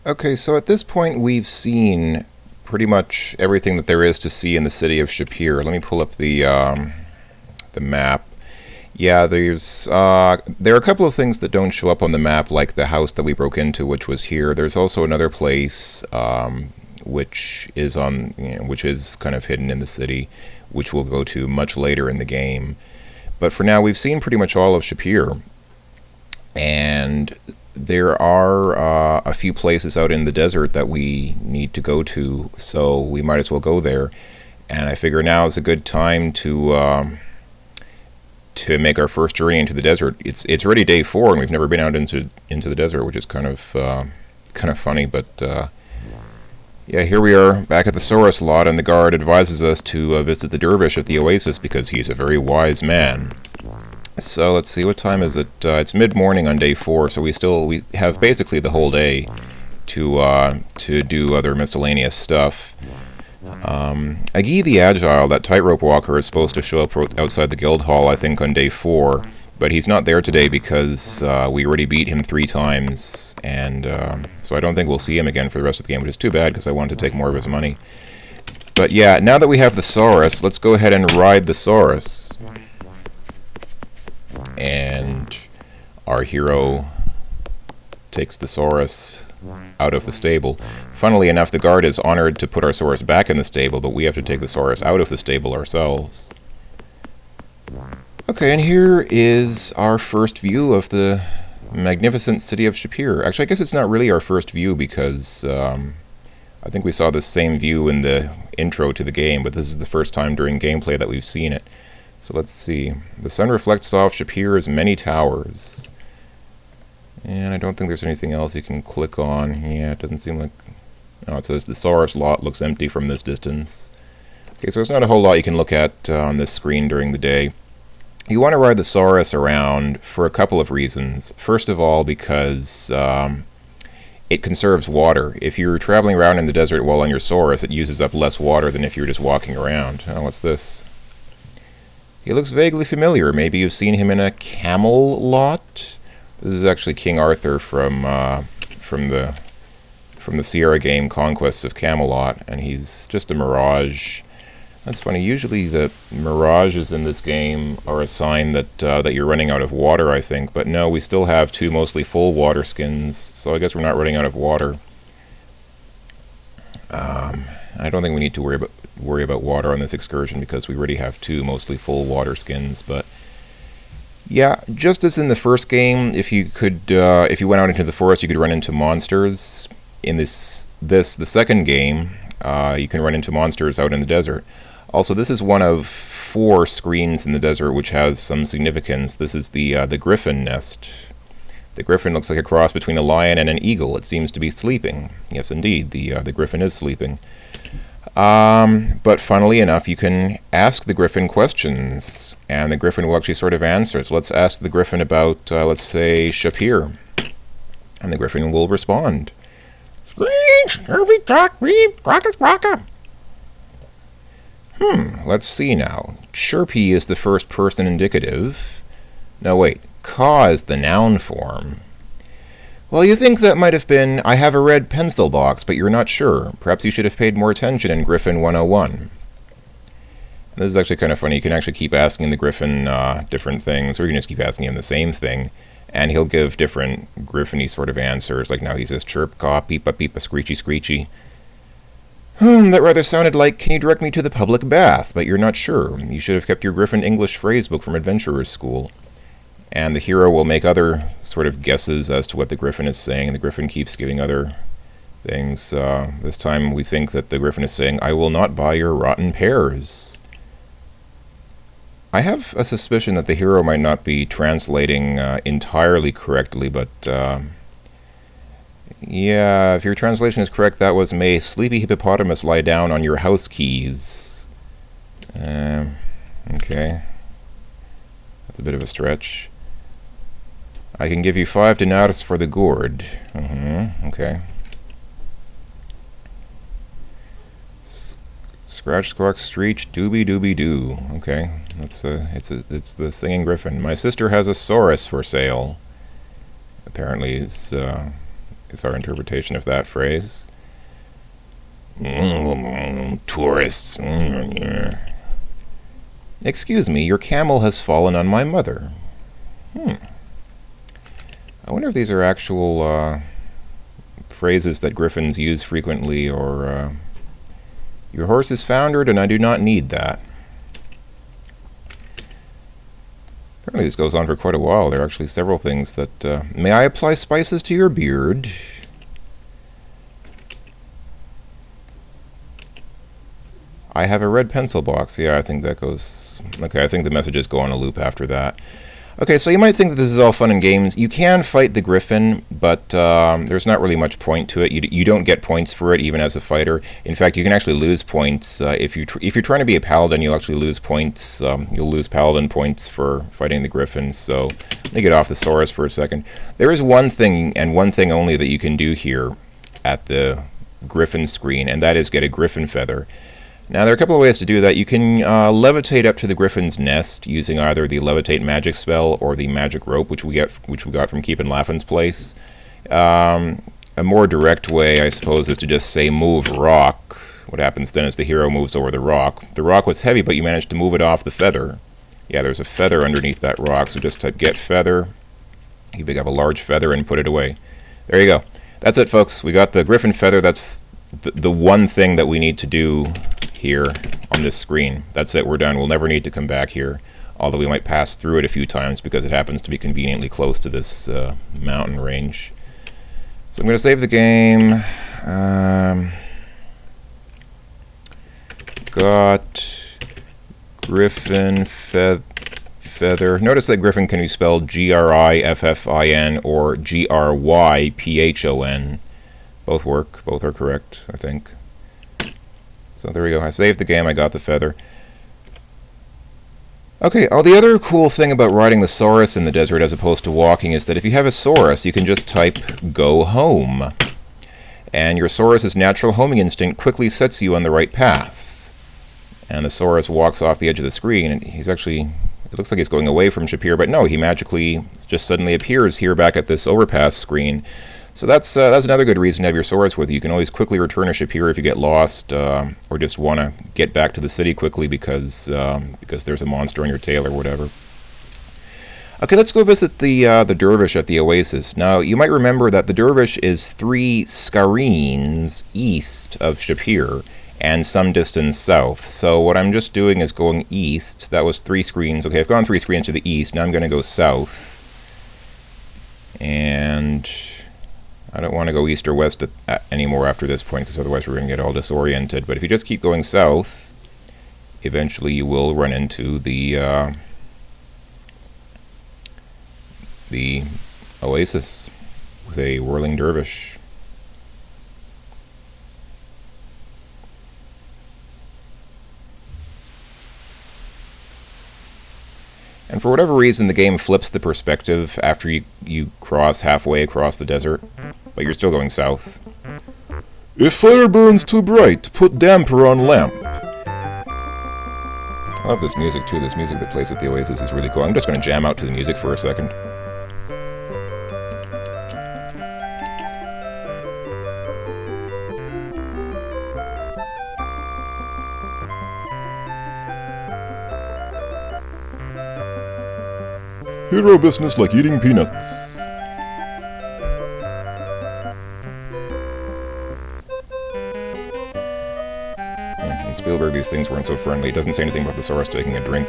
Okay, so at this point we've seen pretty much everything that there is to see in the city of Shapir. Let me pull up the map. Yeah, there are a couple of things that don't show up on the map, like the house that we broke into, which was here. There's also another place which is kind of hidden in the city, which we'll go to much later in the game. But for now, we've seen pretty much all of Shapir, and there are a few places out in the desert that we need to go to, so we might as well go there. And I figure now is a good time to make our first journey into the desert. It's already day 4, and we've never been out into the desert, which is kind of funny. But yeah, here we are back at the Saurus lot, and the guard advises us to visit the dervish at the oasis because he's a very wise man. So let's see, what time is it? It's mid-morning on day 4, so we have basically the whole day to do other miscellaneous stuff. Agi the Agile, that tightrope walker, is supposed to show up outside the guild hall, I think, on day 4, but he's not there today because we already beat him 3 times, and so I don't think we'll see him again for the rest of the game, which is too bad because I wanted to take more of his money. But yeah, now that we have the Saurus, let's go ahead and ride the Saurus. And our hero takes the Saurus out of the stable. Funnily enough, the guard is honored to put our Saurus back in the stable, but we have to take the Saurus out of the stable ourselves. Okay, and here is our first view of the magnificent city of Shapir. Actually, I guess it's not really our first view because I think we saw this same view in the intro to the game, but this is the first time during gameplay that we've seen it. So let's see. The sun reflects off Shapir's many towers. And I don't think there's anything else you can click on. Yeah, it doesn't seem like... Oh, it says the Saurus lot looks empty from this distance. Okay, so there's not a whole lot you can look at on this screen during the day. You want to ride the Saurus around for a couple of reasons. First of all, because it conserves water. If you're traveling around in the desert while on your Saurus, it uses up less water than if you're just walking around. Oh, what's this? He looks vaguely familiar. Maybe you've seen him in a camel lot? This is actually King Arthur from the Sierra game Conquests of Camelot, and he's just a mirage. That's funny. Usually the mirages in this game are a sign that you're running out of water, I think. But no, we still have 2 mostly full water skins, so I guess we're not running out of water. I don't think we need to worry about water on this excursion because we already have 2 mostly full water skins. But yeah, just as in the first game, if you went out into the forest, you could run into monsters. In the second game, you can run into monsters out in the desert. Also, this is one of 4 screens in the desert which has some significance. This is the Griffin nest. The Griffin looks like a cross between a lion and an eagle. It seems to be sleeping. Yes, indeed, the Griffin is sleeping. But funnily enough, you can ask the Griffin questions, and the Griffin will actually sort of answer. So let's ask the Griffin about, let's say, Shapir. And the Griffin will respond. Screech! Herbie talk, beep, quacka, quacka. Let's see now. Chirpy is the first person indicative. No, wait. Caw is the noun form. Well, you think that might have been, I have a red pencil box, but you're not sure. Perhaps you should have paid more attention in Griffin 101. This is actually kind of funny. You can actually keep asking the Griffin different things, or you can just keep asking him the same thing, and he'll give different Griffin-y sort of answers. Like now he says chirp, caw, peepa, peepa, screechy, screechy. That rather sounded like, can you direct me to the public bath? But you're not sure. You should have kept your Griffin English phrase book from Adventurer's School. And the hero will make other sort of guesses as to what the Griffin is saying, and the Griffin keeps giving other things. This time we think that the Griffin is saying, I will not buy your rotten pears. I have a suspicion that the hero might not be translating entirely correctly, but yeah, if your translation is correct, that was, may sleepy hippopotamus lie down on your house keys. Okay. That's a bit of a stretch. I can give you 5 dinars for the gourd. Okay. Scratch, squawk, screech, dooby dooby doo. Okay, it's the singing Griffin. My sister has a Saurus for sale. Apparently, it's is our interpretation of that phrase. Tourists. Excuse me, your camel has fallen on my mother. I wonder if these are actual phrases that griffins use frequently, or your horse is foundered and I do not need that. Apparently this goes on for quite a while. There are actually several things that... may I apply spices to your beard? I have a red pencil box. Yeah, I think that goes... Okay, I think the messages go on a loop after that. Okay, so you might think that this is all fun and games. You can fight the Griffin, but there's not really much point to it. You don't get points for it, even as a fighter. In fact, you can actually lose points. If you're trying to be a paladin, you'll actually lose points. You'll lose paladin points for fighting the Griffin. So let me get off the Saurus for a second. There is one thing, and one thing only, that you can do here at the Griffin screen, and that is get a Griffin feather. Now, there are a couple of ways to do that. You can levitate up to the Griffin's nest using either the levitate magic spell or the magic rope, which we got from Keepin' Laughing's place. A more direct way, I suppose, is to just say move rock. What happens then is the hero moves over the rock. The rock was heavy, but you managed to move it off the feather. Yeah, there's a feather underneath that rock, so just type get feather. You pick up a large feather and put it away. There you go. That's it, folks. We got the Griffin feather. That's the one thing that we need to do here on this screen. That's it, we're done. We'll never need to come back here, although we might pass through it a few times because it happens to be conveniently close to this mountain range. So I'm going to save the game. Got Griffin feather. Notice that Griffin can be spelled Griffin or Gryphon. Both work. Both are correct, I think. So there we go. I saved the game. I got the feather. Okay, the other cool thing about riding the Saurus in the desert as opposed to walking is that if you have a Saurus, you can just type go home. And your Saurus's natural homing instinct quickly sets you on the right path. And the Saurus walks off the edge of the screen, and he's actually... It looks like he's going away from Shapir, but no, he magically just suddenly appears here back at this overpass screen. So that's another good reason to have your Saurus with you. You can always quickly return to Shapir if you get lost, or just want to get back to the city quickly because there's a monster on your tail or whatever. Okay, let's go visit the dervish at the oasis. Now, you might remember that the dervish is 3 scarines east of Shapir and some distance south. So what I'm just doing is going east. That was 3 screens. Okay, I've gone 3 screens to the east. Now I'm going to go south. And... I don't want to go east or west anymore after this point, because otherwise we're going to get all disoriented. But if you just keep going south, eventually you will run into the oasis with a whirling dervish. And for whatever reason, the game flips the perspective after you cross halfway across the desert, but you're still going south. If fire burns too bright, put damper on lamp. I love this music too. This music that plays at the Oasis is really cool. I'm just going to jam out to the music for a second. Hero business like eating peanuts. In Spielberg, these things weren't so friendly. It doesn't say anything about the Saurus taking a drink.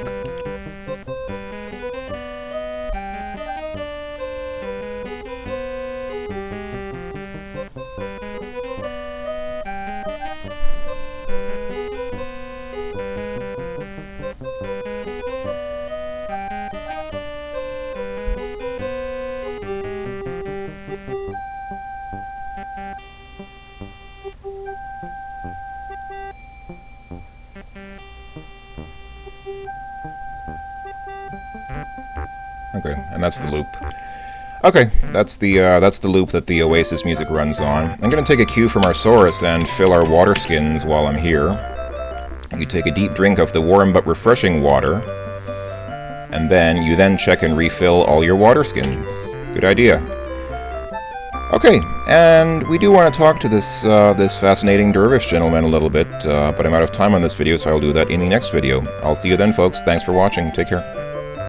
Okay, and that's the loop. Okay, that's the loop that the Oasis music runs on. I'm going to take a cue from our Saurus and fill our water skins while I'm here. You take a deep drink of the warm but refreshing water, and then you check and refill all your water skins. Good idea. Okay, And we do want to talk to this fascinating dervish gentleman a little bit, but I'm out of time on this video, so I'll do that in the next video. I'll see you then, folks. Thanks for watching. Take care.